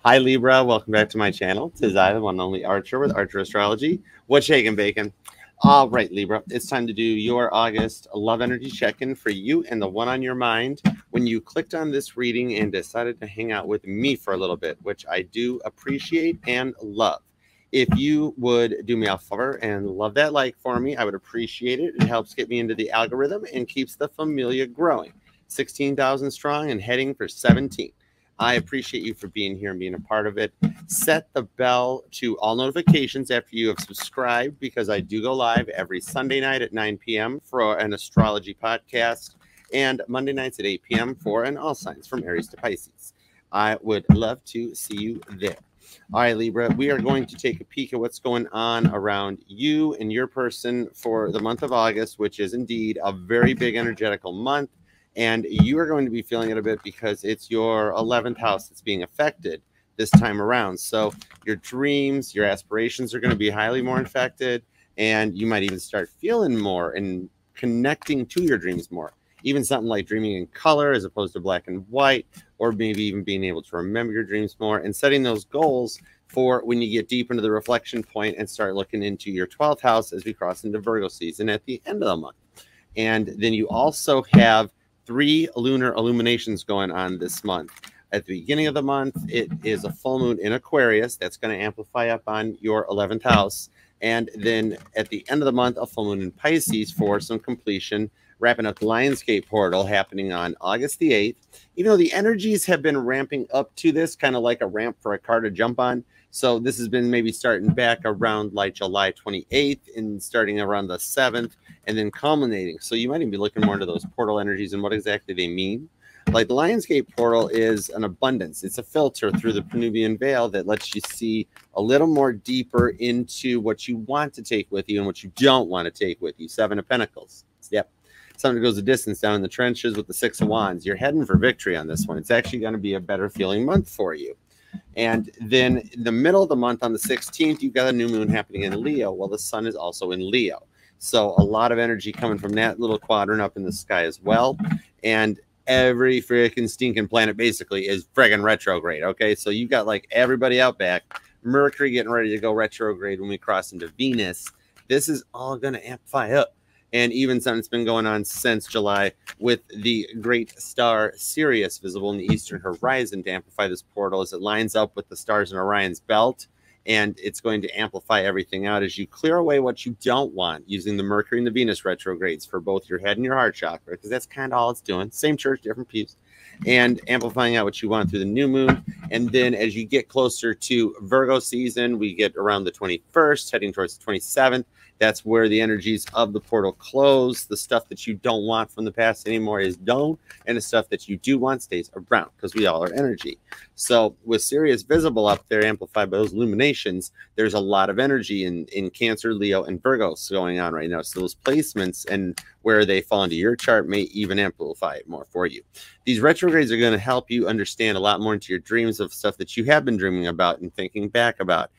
Hi, Libra. Welcome back to my channel. Tis I, the one and only Archer with ArcherAstrology. What's shaking, bacon? All right, Libra. It's time to do your August love energy check-in for you and the one on your mind when you clicked on this reading and decided to hang out with me for a little bit, which I do appreciate and love. If you would do me a favor and love that like for me, I would appreciate it. It helps get me into the algorithm and keeps the familia growing. 16,000 strong and heading for 17. I appreciate you for being here and being a part of it. Set the bell to all notifications after you have subscribed, because I do go live every Sunday night at 9 p.m. for an astrology podcast and Monday nights at 8 p.m. for an all signs from Aries to Pisces. I would love to see you there. All right, Libra, we are going to take a peek at what's going on around you and your person for the month of August, which is indeed a very big energetical month. And you are going to be feeling it a bit because it's your 11th house that's being affected this time around. So your dreams, your aspirations are going to be highly more affected, and you might even start feeling more and connecting to your dreams more. Even something like dreaming in color as opposed to black and white, or maybe even being able to remember your dreams more and setting those goals for when you get deep into the reflection point and start looking into your 12th house as we cross into Virgo season at the end of the month. And then you also have 3 lunar illuminations going on this month. At the beginning of the month, it is a full moon in Aquarius. That's going to amplify up on your 11th house. And then at the end of the month, a full moon in Pisces for some completion, wrapping up the Lionsgate portal happening on August the 8th. Even though the energies have been ramping up to this, kind of like a ramp for a car to jump on. So this has been maybe starting back around like July 28th and starting around the 7th and then culminating. So you might even be looking more into those portal energies and what exactly they mean. Like the Lionsgate portal is an abundance. It's a filter through the Penumbra veil that lets you see a little more deeper into what you want to take with you and what you don't want to take with you. 7 of Pentacles. Yep. Something that goes a distance down in the trenches with the 6 of Wands. You're heading for victory on this one. It's actually going to be a better feeling month for you. And then in the middle of the month on the 16th, you've got a new moon happening in Leo. Well, the sun is also in Leo. So a lot of energy coming from that little quadrant up in the sky as well. And every freaking stinking planet basically is friggin' retrograde. Okay, so you got like everybody out back. Mercury getting ready to go retrograde when we cross into Venus. This is all going to amplify up. And even something that's been going on since July with the great star Sirius visible in the eastern horizon to amplify this portal as it lines up with the stars in Orion's belt. And it's going to amplify everything out as you clear away what you don't want using the Mercury and the Venus retrogrades for both your head and your heart chakra, because that's kind of all it's doing. Same church, different pews. And amplifying out what you want through the new moon. And then as you get closer to Virgo season, we get around the 21st, heading towards the 27th. That's where the energies of the portal close. The stuff that you don't want from the past anymore is done, and the stuff that you do want stays around, because we all are energy. So with Sirius visible up there, amplified by those illuminations, there's a lot of energy in Cancer, Leo, and Virgo going on right now. So those placements and where they fall into your chart may even amplify it more for you. These retrogrades are going to help you understand a lot more into your dreams of stuff that you have been dreaming about and thinking back about.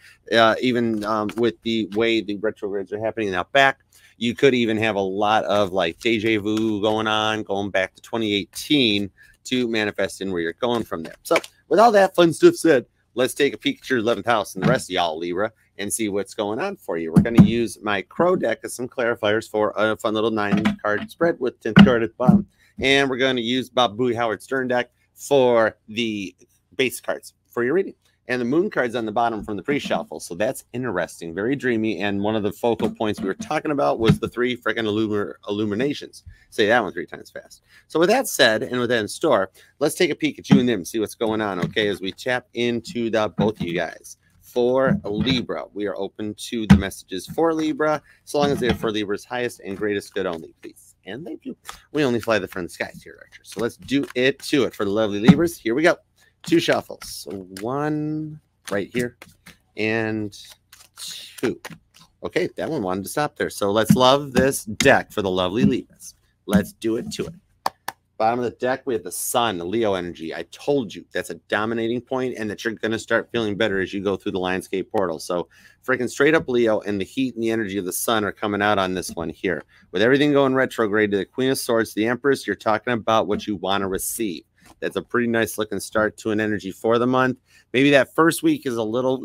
Even with the way the retrogrades are happening out back, you could even have a lot of like deja vu going on, going back to 2018 to manifest in where you're going from there. So with all that fun stuff said, let's take a peek at your 11th house and the rest of y'all, Libra, and see what's going on for you. We're going to use my Crow deck as some clarifiers for a fun little 9-card spread with 10th card at the bottom. And we're going to use Bob Bowie Howard Stern deck for the base cards for your reading. And the moon card's on the bottom from the pre-shuffle. So that's interesting, very dreamy. And one of the focal points we were talking about was the 3 freaking illuminations. Say that one 3 times fast. So with that said, and with that in store, let's take a peek at you and them, see what's going on, okay, as we tap into the both of you guys. For Libra, we are open to the messages for Libra, so long as they're for Libra's highest and greatest good only, please. And thank you. We only fly the friend skies here, Archer. So let's do it to it for the lovely Libras. Here we go. 2 shuffles. So 1 right here and 2. Okay, that one wanted to stop there. So let's love this deck for the lovely Libras. Let's do it to it. Bottom of the deck, we have the sun, the Leo energy. I told you that's a dominating point and that you're going to start feeling better as you go through the Lionsgate portal. So freaking straight up Leo, and the heat and the energy of the sun are coming out on this one here. With everything going retrograde to the Queen of Swords, the Empress, you're talking about what you want to receive. That's a pretty nice looking start to an energy for the month. Maybe that first week is a little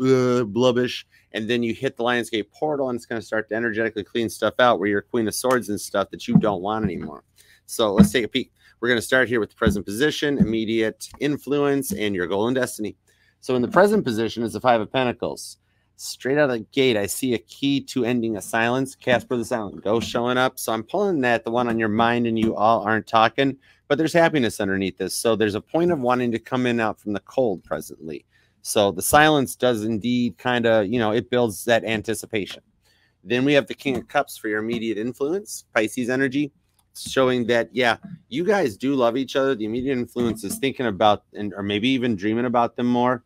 blubbish, and then you hit the Lionsgate portal and it's going to start to energetically clean stuff out where your Queen of Swords and stuff that you don't want anymore. So let's take a peek. We're going to start here with the present position, immediate influence, and your goal and destiny. So in the present position is the Five of Pentacles. Straight out of the gate, I see a key to ending a silence. Casper the Silent Ghost showing up. So I'm pulling that, the one on your mind, and you all aren't talking, but there's happiness underneath this. So there's a point of wanting to come in out from the cold presently. So the silence does indeed kind of, you know, it builds that anticipation. Then we have the King of Cups for your immediate influence, Pisces energy, showing that, yeah, you guys do love each other. The immediate influence is thinking about, and or maybe even dreaming about them more,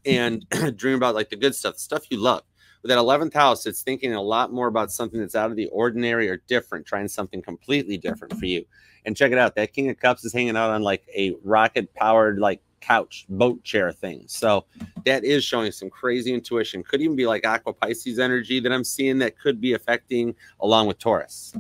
and dream about like the good stuff, the stuff you love. With that 11th house, it's thinking a lot more about something that's out of the ordinary or different, trying something completely different for you. And check it out. That King of Cups is hanging out on like a rocket powered like couch boat chair thing. So that is showing some crazy intuition. Could even be like Aqua Pisces energy that I'm seeing that could be affecting along with Taurus.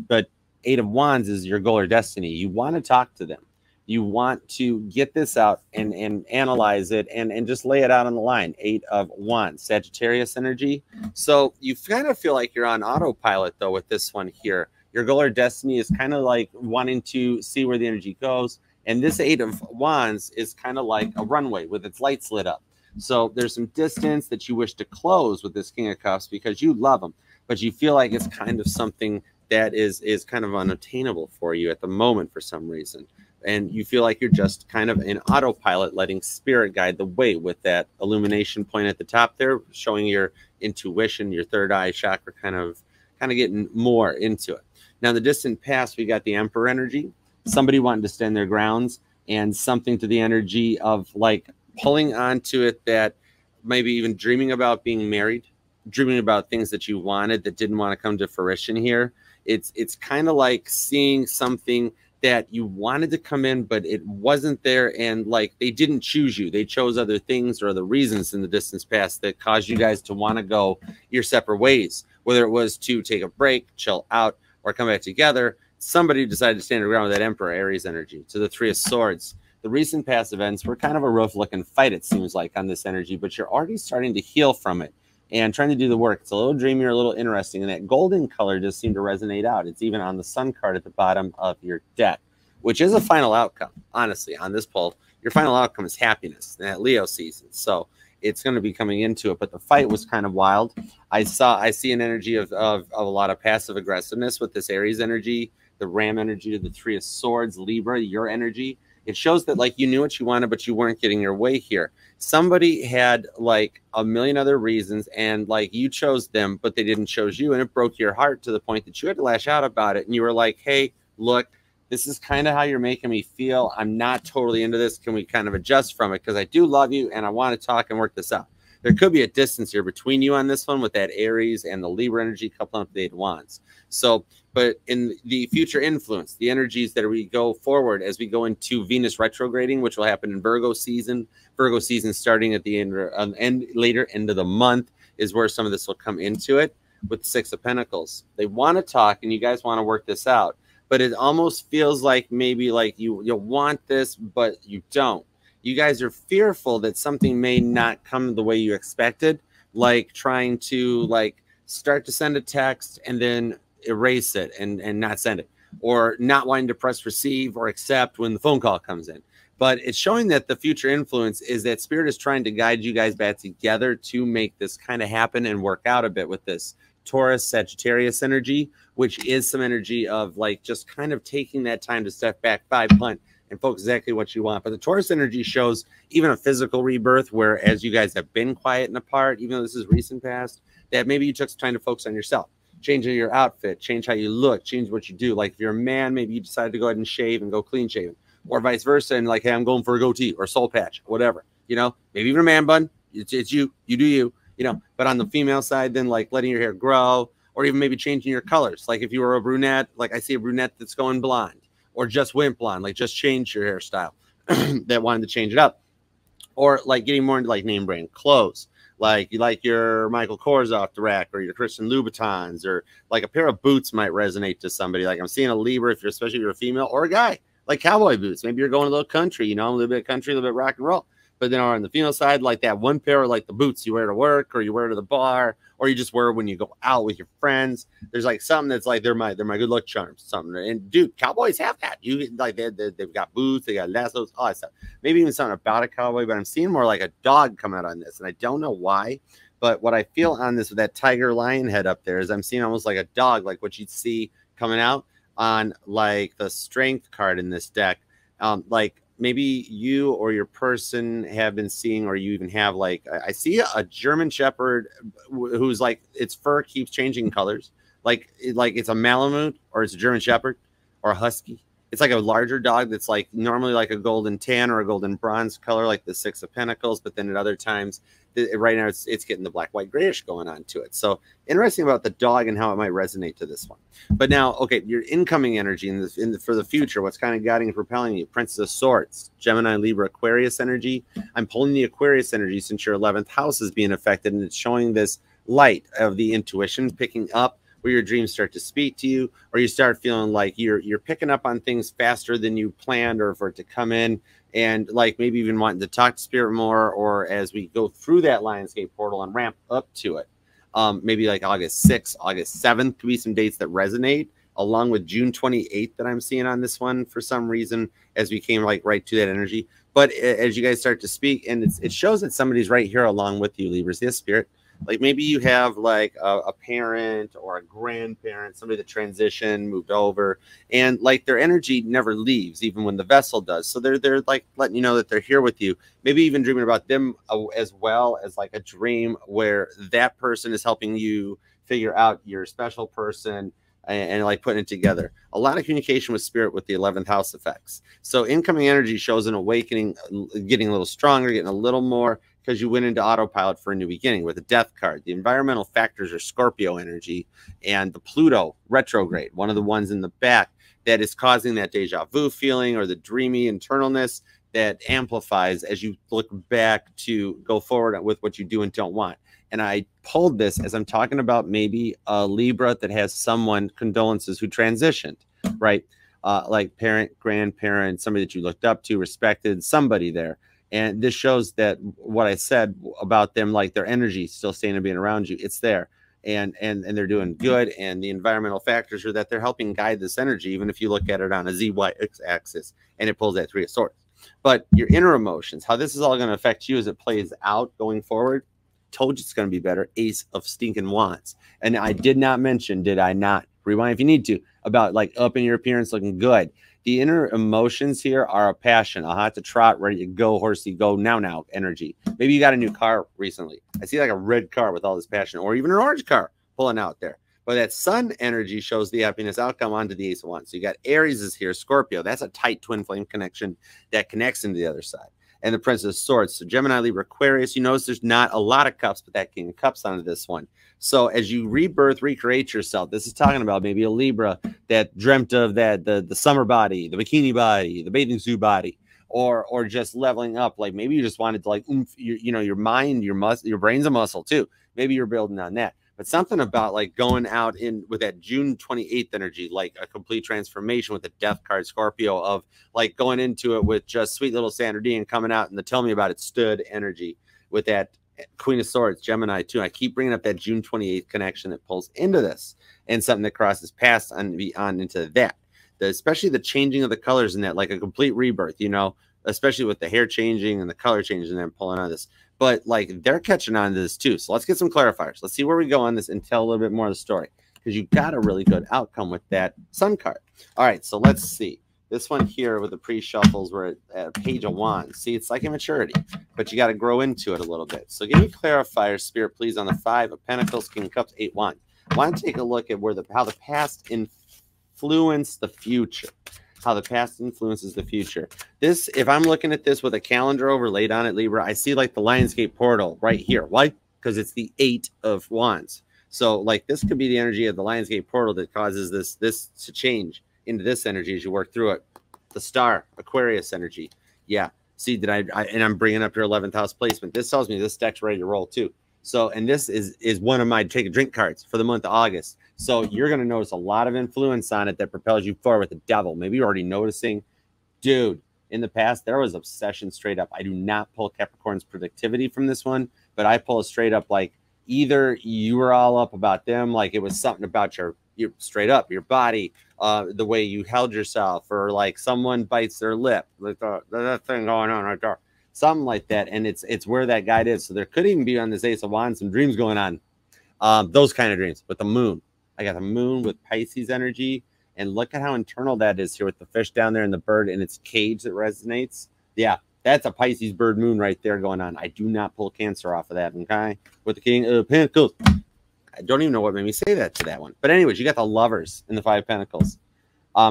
But Eight of Wands is your goal or destiny. You want to talk to them. You want to get this out and analyze it and just lay it out on the line. Eight of Wands, Sagittarius energy. So you kind of feel like you're on autopilot, though, with this one here. Your goal or destiny is kind of like wanting to see where the energy goes. And this Eight of Wands is kind of like a runway with its lights lit up. So there's some distance that you wish to close with this King of Cups because you love them, but you feel like it's kind of something that is kind of unattainable for you at the moment for some reason. And you feel like you're just kind of in autopilot, letting spirit guide the way with that illumination point at the top there, showing your intuition, your third eye chakra kind of getting more into it. Now, in the distant past, we got the Emperor energy, somebody wanting to stand their grounds, and something to the energy of like pulling onto it that maybe even dreaming about being married, dreaming about things that you wanted that didn't want to come to fruition here. It's kind of like seeing something that you wanted to come in, but it wasn't there. And like, they didn't choose you. They chose other things or other reasons in the distance past that caused you guys to want to go your separate ways, whether it was to take a break, chill out, or come back together. Somebody decided to stand around with that Emperor Aries energy. To the Three of Swords, the recent past events were kind of a rough looking fight, it seems like, on this energy, but you're already starting to heal from it and trying to do the work. It's a little dreamier, a little interesting, and that golden color just seemed to resonate out. It's even on the Sun card at the bottom of your deck, which is a final outcome. Honestly, on this pull, your final outcome is happiness in that Leo season. So it's going to be coming into it, but the fight was kind of wild. I see an energy of a lot of passive aggressiveness with this Aries energy, the Ram energy to the Three of Swords, Libra, your energy. It shows that like you knew what you wanted, but you weren't getting your way here. Somebody had like a million other reasons and like you chose them, but they didn't choose you. And it broke your heart to the point that you had to lash out about it. And you were like, hey, look, this is kind of how you're making me feel. I'm not totally into this. Can we kind of adjust from it? Because I do love you and I want to talk and work this out. There could be a distance here between you on this one with that Aries and the Libra energy coupling up with the Eight of Wands. So, but in the future influence, the energies that we go forward as we go into Venus retrograding, which will happen in Virgo season starting at the end, later end of the month is where some of this will come into it with the Six of Pentacles. They want to talk and you guys want to work this out, but it almost feels like maybe like you want this, but you don't. You guys are fearful that something may not come the way you expected, like trying to like start to send a text and then erase it and not send it, or not wanting to press receive or accept when the phone call comes in. But it's showing that the future influence is that spirit is trying to guide you guys back together to make this kind of happen and work out a bit with this Taurus Sagittarius energy, which is some energy of like just kind of taking that time to step back, punt, and focus exactly what you want. But the Taurus energy shows even a physical rebirth, whereas you guys have been quiet and apart, even though this is recent past, that maybe you took some time to focus on yourself. Change your outfit, change how you look, change what you do. Like if you're a man, maybe you decided to go ahead and shave and go clean shaven, or vice versa. And like, hey, I'm going for a goatee or soul patch, whatever, you know, maybe even a man bun. It's you do you, you know, but on the female side, then like letting your hair grow, or even maybe changing your colors. Like if you were a brunette, like I see a brunette that's going blonde, or just went blonde, like just change your hairstyle that wanted to change it up, or like getting more into like name brand clothes. Like you like your Michael Kors off the rack, or your Christian Louboutins, or like a pair of boots might resonate to somebody. Like I'm seeing a Libra, especially if you're a female or a guy. like cowboy boots. Maybe you're going a little country, you know, a little bit of country, a little bit of rock and roll. But then on the female side, like that one pair of like the boots you wear to work or you wear to the bar or you just wear when you go out with your friends. There's like something that's like they're my good luck charms. Something. And dude, cowboys have that. You like they've got boots, they got lassos, all that stuff. Maybe even something about a cowboy, but I'm seeing more like a dog come out on this, and I don't know why. But what I feel on this with that tiger lion head up there is I'm seeing almost like a dog, like what you'd see coming out on like the strength card in this deck. Like maybe you or your person have been seeing, or you even have like, I see a German Shepherd who's like, its fur keeps changing colors. Like it's a Malamute or it's a German Shepherd or a Husky. It's like a larger dog that's like normally like a golden tan or a golden bronze color, like the Six of Pentacles. But then at other times, right now it's getting the black, white, grayish going on to it. So interesting about the dog and how it might resonate to this one. But now, okay, your incoming energy for the future, what's kind of guiding and propelling you? Princess of Swords, Gemini, Libra, Aquarius energy. I'm pulling the Aquarius energy since your 11th house is being affected, and it's showing this light of the intuition picking up, where your dreams start to speak to you, or you start feeling like you're picking up on things faster than you planned, or for it to come in, and like maybe even wanting to talk to spirit more, or as we go through that Lionsgate portal and ramp up to it. Maybe like August 6th, August 7th could be some dates that resonate, along with June 28th that I'm seeing on this one for some reason, as we came like right to that energy. But as you guys start to speak, and it shows that somebody's right here along with you, Libras. Yes, spirit. Like maybe you have like a parent or a grandparent, somebody that transitioned, moved over, and like their energy never leaves, even when the vessel does. So they're like letting you know that they're here with you. Maybe even dreaming about them as well as like a dream where that person is helping you figure out your special person and like putting it together. A lot of communication with spirit with the 11th house effects. So incoming energy shows an awakening, getting a little stronger, getting a little more, because you went into autopilot for a new beginning with a death card. The environmental factors are Scorpio energy and the Pluto retrograde, one of the ones in the back that is causing that deja vu feeling or the dreamy internalness that amplifies as you look back to go forward with what you do and don't want. And I pulled this as I'm talking about maybe a Libra that has someone, condolences, who transitioned, right? Like parent, grandparent, somebody that you looked up to, respected, somebody there. And this shows that what I said about them, like their energy still staying and being around you, it's there. And they're doing good. And the environmental factors are that they're helping guide this energy, even if you look at it on a ZY axis and it pulls that Three of Swords. But your inner emotions, how this is all going to affect you as it plays out going forward, told you it's going to be better. Ace of stinking wands. And I did not mention, did I not? Rewind if you need to, about like upping your appearance, looking good. The inner emotions here are a passion, a hot to trot, ready to go, horsey, go now energy. Maybe you got a new car recently. I see like a red car with all this passion, or even an orange car pulling out there. But that sun energy shows the happiness outcome onto the Ace of Wands. So you got Aries is here, Scorpio. That's a tight twin flame connection that connects into the other side. And the Princess of Swords. So Gemini, Libra, Aquarius. You notice there's not a lot of cups, but that King of Cups onto this one. So as you rebirth, recreate yourself, this is talking about maybe a Libra that dreamt of that the summer body, the bikini body, the bathing suit body, or just leveling up. Like maybe you just wanted to like your mind, your brain's a muscle too. Maybe you're building on that. But something about like going out in with that June 28th energy, like a complete transformation with the death card Scorpio, of like going into it with just sweet little Sandra D and coming out and the tell me about it stood energy with that Queen of Swords, Gemini too. I keep bringing up that June 28th connection that pulls into this, and something that crosses past and beyond into that. Especially the changing of the colors in that, like a complete rebirth, you know, especially with the hair changing and the color changing and then pulling on this. But like they're catching on to this too. So let's get some clarifiers. Let's see where we go on this and tell a little bit more of the story, because you got a really good outcome with that Sun card. All right, so let's see. This one here with the pre-shuffles, we're at Page of Wands. See, it's like immaturity, but you got to grow into it a little bit. So give me clarifiers, Spirit, please, on the Five of Pentacles, King of Cups, 8 Wands. I want to take a look at where how the past influenced the future. How the past influences the future. This, if I'm looking at this with a calendar overlaid on it, Libra, I see like the Lionsgate portal right here. Why? Because it's the 8 of Wands. So like this could be the energy of the Lionsgate portal that causes this to change into this energy as you work through it. The Star, Aquarius energy. Yeah. See, did and I'm bringing up your 11th house placement. This tells me this deck's ready to roll too. So, and this is one of my take a drink cards for the month of August. So you're going to notice a lot of influence on it that propels you forward with the Devil. Maybe you're already noticing Dude, in the past, there was obsession straight up. I do not pull Capricorn's productivity from this one, but I pull a straight up like either you were all up about them, like it was something about your straight up your body, the way you held yourself, or like someone bites their lip, like that thing going on right there, something like that. And it's where that guide is. So there could even be on this Ace of Wands some dreams going on, those kind of dreams with the moon. I got the moon with Pisces energy. And look at how internal that is here with the fish down there and the bird in its cage that resonates. Yeah, that's a Pisces bird moon right there going on. I do not pull Cancer off of that, okay? With the King of Pentacles. I don't even know what made me say that to that one. But anyways, you got the Lovers in the Five of Pentacles.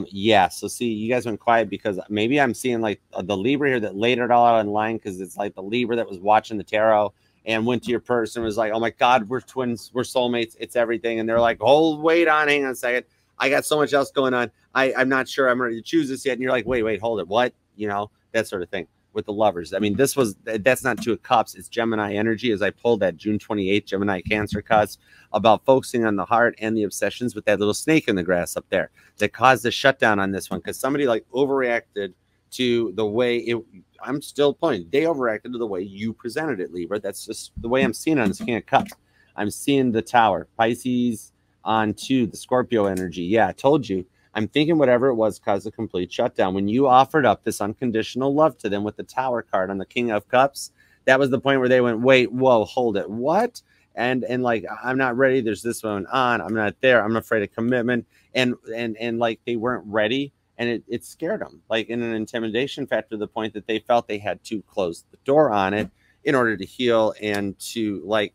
Yeah, so see, you guys went quiet because maybe I'm seeing like the Libra here that laid it all out in line, because it's like the Libra that was watching the tarot and went to your person and was like, oh my God, we're twins, we're soulmates, it's everything. And they're like, hold, wait on, hang on a second. I got so much else going on. I'm not sure I'm ready to choose this yet. And you're like, wait, hold it. What? You know, that sort of thing with the Lovers. I mean, that's not Two of Cups. It's Gemini energy, as I pulled that June 28th Gemini Cancer cusp about focusing on the heart and the obsessions with that little snake in the grass up there that caused the shutdown on this one. Because somebody like overreacted to the way it, I'm still pointing, they overreacted to the way you presented it, Libra. That's just the way I'm seeing it on this King of Cups. I'm seeing the Tower, Pisces, on to the Scorpio energy. Yeah, I told you. I'm thinking whatever it was caused a complete shutdown. When you offered up this unconditional love to them with the Tower card on the King of Cups, that was the point where they went, wait, whoa, hold it. What? And like, I'm not ready. There's this one on. I'm not there. I'm afraid of commitment. And like they weren't ready. And it scared them, like in an intimidation factor, to the point that they felt they had to close the door on it in order to heal and to like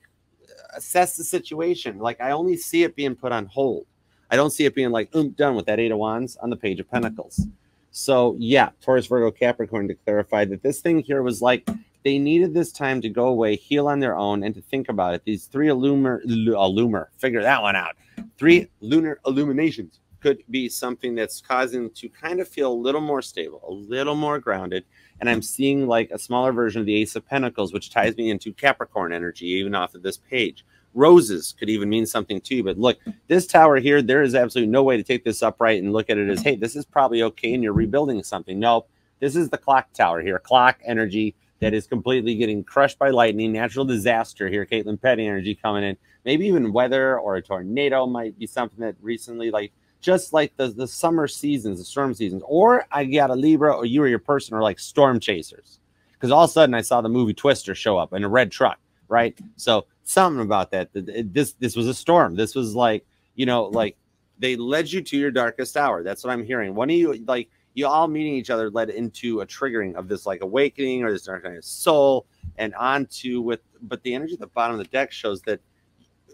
assess the situation. Like I only see it being put on hold. I don't see it being like done with that Eight of Wands on the Page of Pentacles. So yeah, Taurus, Virgo, Capricorn, to clarify that this thing here was like they needed this time to go away, heal on their own, and to think about it. These three figure that one out. 3 lunar illuminations could be something that's causing to kind of feel a little more stable, a little more grounded. And I'm seeing like a smaller version of the Ace of Pentacles, which ties me into Capricorn energy, even off of this page. Roses could even mean something too. But look, this Tower here, there is absolutely no way to take this upright and look at it as, hey, this is probably okay and you're rebuilding something. Nope. This is the Clock Tower here, clock energy that is completely getting crushed by lightning, natural disaster here, Caitlin Petty energy coming in. Maybe even weather or a tornado might be something that recently, like, just like the summer seasons, the storm seasons, or I got a Libra or you or your person are like storm chasers. Because all of a sudden I saw the movie Twister show up in a red truck, right? So something about that. This was a storm. This was like, you know, like they led you to your darkest hour. That's what I'm hearing. One of you, like you all meeting each other led into a triggering of this like awakening or this dark kind of soul and onto with, but the energy at the bottom of the deck shows that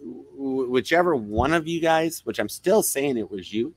whichever one of you guys, which I'm still saying it was you,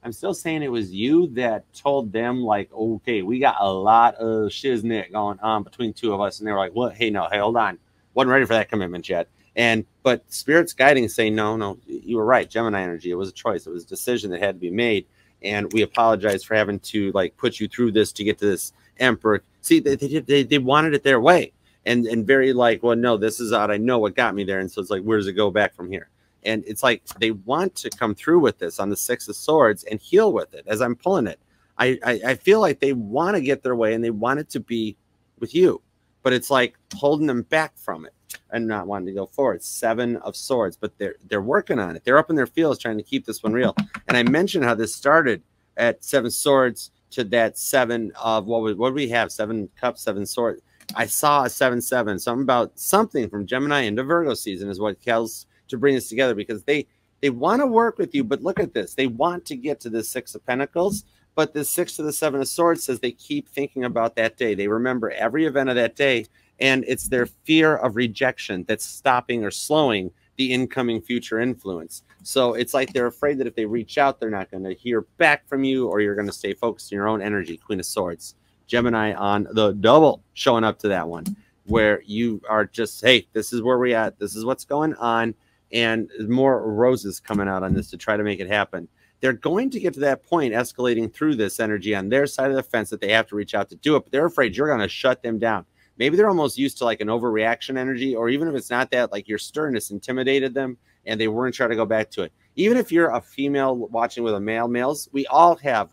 I'm still saying it was you that told them like, okay, we got a lot of shiznit going on between two of us. And they were like, well, hey, no, hey, hold on. Wasn't ready for that commitment yet. And, but Spirit's guiding saying, no, you were right. Gemini energy. It was a choice. It was a decision that had to be made. And we apologize for having to like put you through this to get to this Emperor. See, they wanted it their way. And very like, well, no, this is out. I know what got me there. And so it's like, where does it go back from here? And it's like they want to come through with this on the Six of Swords and heal with it as I'm pulling it. I feel like they want to get their way and they want it to be with you. But it's like holding them back from it and not wanting to go forward. 7 of Swords, but they're working on it. They're up in their fields trying to keep this one real. And I mentioned how this started at 7 Swords to that 7 of what do we have? 7 Cups, 7 Swords. I saw a 7-7, something about something from Gemini into Virgo season is what tells to bring this together, because they want to work with you. But look at this. They want to get to the 6 of Pentacles, but the 6 to the 7 of Swords says they keep thinking about that day. They remember every event of that day, and it's their fear of rejection that's stopping or slowing the incoming future influence. So it's like they're afraid that if they reach out, they're not going to hear back from you, or you're going to stay focused on your own energy. Queen of Swords. Gemini on the double showing up to that one where you are just, hey, this is where we're at. This is what's going on. And more roses coming out on this to try to make it happen. They're going to get to that point escalating through this energy on their side of the fence that they have to reach out to do it. But they're afraid you're going to shut them down. Maybe they're almost used to like an overreaction energy, or even if it's not that, like your sternness intimidated them and they weren't trying to go back to it. Even if you're a female watching with a males, we all have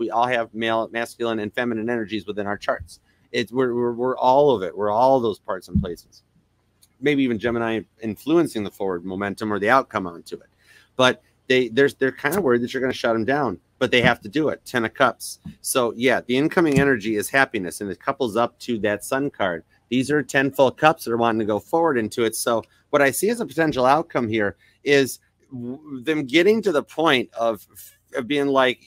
male, masculine, and feminine energies within our charts. We're all of it. We're all those parts and places. Maybe even Gemini influencing the forward momentum or the outcome onto it. But they're kind of worried that you're going to shut them down, but they have to do it. 10 of Cups. So yeah, the incoming energy is happiness, and it couples up to that Sun card. These are 10 full cups that are wanting to go forward into it. So what I see as a potential outcome here is them getting to the point of being like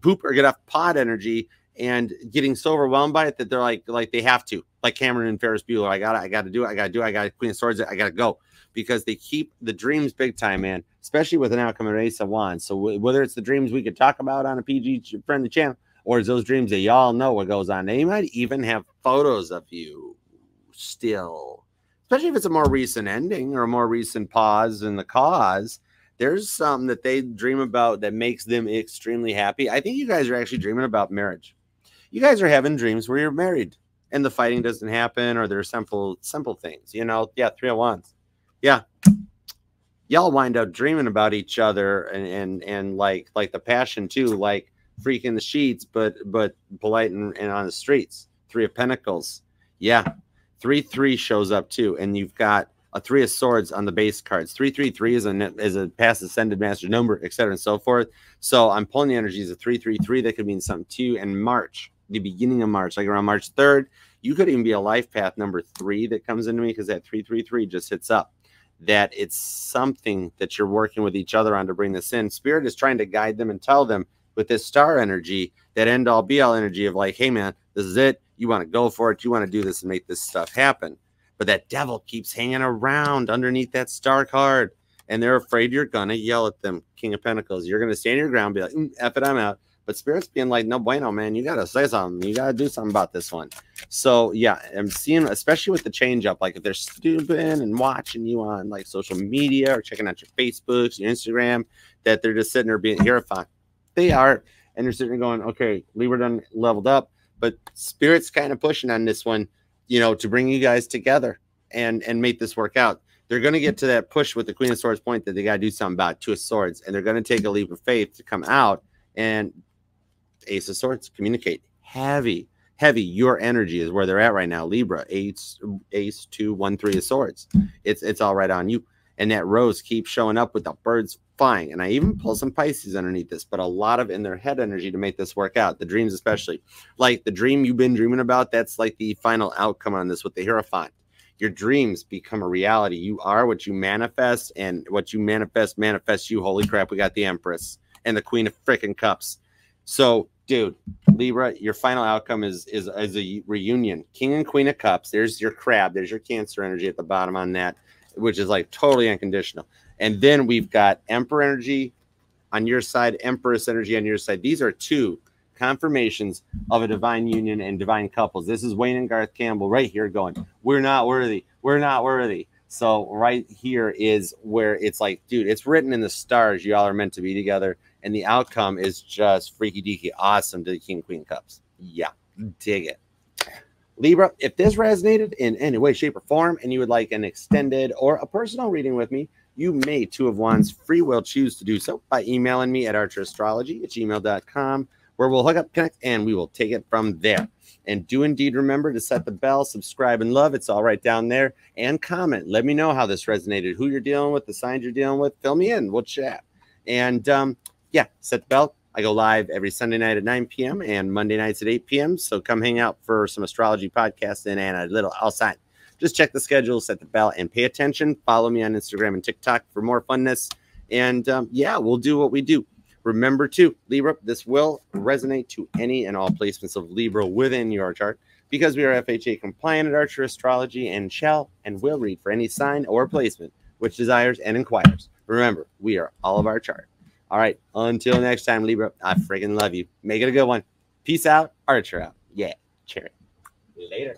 poop or get off pot energy and getting so overwhelmed by it that they're like they have to, like Cameron and Ferris Bueller. I gotta do it. Queen of Swords. I gotta go, because they keep the dreams big time, man, especially with an outcome of Ace of Wands. So whether it's the dreams we could talk about on a PG friendly channel, or it's those dreams that y'all know what goes on. They might even have photos of you still, especially if it's a more recent ending or a more recent pause in the cause. There's something that they dream about that makes them extremely happy. I think you guys are actually dreaming about marriage. You guys are having dreams where you're married and the fighting doesn't happen, or there's simple things, you know. Yeah, 3 of Wands. Yeah, y'all wind up dreaming about each other and like the passion too, like freaking the sheets, but polite and on the streets. 3 of Pentacles. Yeah, 3-3 shows up too, and you've got a 3 of Swords on the base cards. 3-3-3 is a past ascended master number, etc. and so forth. So I'm pulling the energies of 3-3-3 that could mean something to you in March, the beginning of March, like around March 3rd. You could even be a life path number 3 that comes into me, because that 3-3-3 just hits up. That it's something that you're working with each other on to bring this in. Spirit is trying to guide them and tell them with this star energy, that end all be all energy of like, hey man, this is it. You want to go for it. You want to do this and make this stuff happen. But that devil keeps hanging around underneath that star card, and they're afraid you're going to yell at them. King of Pentacles. You're going to stand your ground, be like, F it, I'm out. But Spirit's being like, no bueno, man. You got to say something. You got to do something about this one. So, yeah, I'm seeing, especially with the change up, like if they're stupid and watching you on like social media or checking out your Facebooks, your Instagram, that they're just sitting there being terrified. They are. And they're sitting there going, okay, Libra done leveled up. But Spirit's kind of pushing on this one, you know, to bring you guys together and make this work out. They're going to get to that push with the Queen of Swords point that they got to do something about. 2 of Swords. And they're going to take a leap of faith to come out. And Ace of Swords, communicate. Heavy. Your energy is where they're at right now. Libra, Ace 2, 1, 3 of Swords. It's all right on you. And that rose keeps showing up with the birds flying. And I even pull some Pisces underneath this, but a lot of in their head energy to make this work out. The dreams especially. Like the dream you've been dreaming about, that's like the final outcome on this with the Hierophant. Your dreams become a reality. You are what you manifest, and what you manifest manifests you. Holy crap, we got the Empress and the Queen of freaking Cups. So, dude, Libra, your final outcome is a reunion. King and Queen of Cups. There's your crab. There's your Cancer energy at the bottom on that, which is like totally unconditional. And then we've got Emperor energy on your side, Empress energy on your side. These are 2 confirmations of a divine union and divine couples. This is Wayne and Garth Campbell right here going, we're not worthy. We're not worthy. So right here is where it's like, dude, it's written in the stars. Y'all are meant to be together. And the outcome is just freaky deaky awesome to the King Queen Cups. Yeah, dig it. Libra, if this resonated in any way, shape, or form, and you would like an extended or a personal reading with me, you may 2 of Wands free will choose to do so by emailing me at ArcherAstrology@gmail.com, where we'll hook up, connect, and we will take it from there. And do indeed remember to set the bell, subscribe, and love. It's all right down there. And comment. Let me know how this resonated, who you're dealing with, the signs you're dealing with. Fill me in. We'll chat. And yeah, set the bell. I go live every Sunday night at 9 p.m. and Monday nights at 8 p.m. So come hang out for some astrology podcasting and a little outside. Just check the schedule, set the bell, and pay attention. Follow me on Instagram and TikTok for more funness. And yeah, we'll do what we do. Remember, too, Libra, this will resonate to any and all placements of Libra within your chart, because we are FHA compliant at Archer Astrology and shall and will read for any sign or placement which desires and inquires. Remember, we are all of our chart. All right, until next time, Libra, I freaking love you. Make it a good one. Peace out. Archer out. Yeah, cheer it. Later.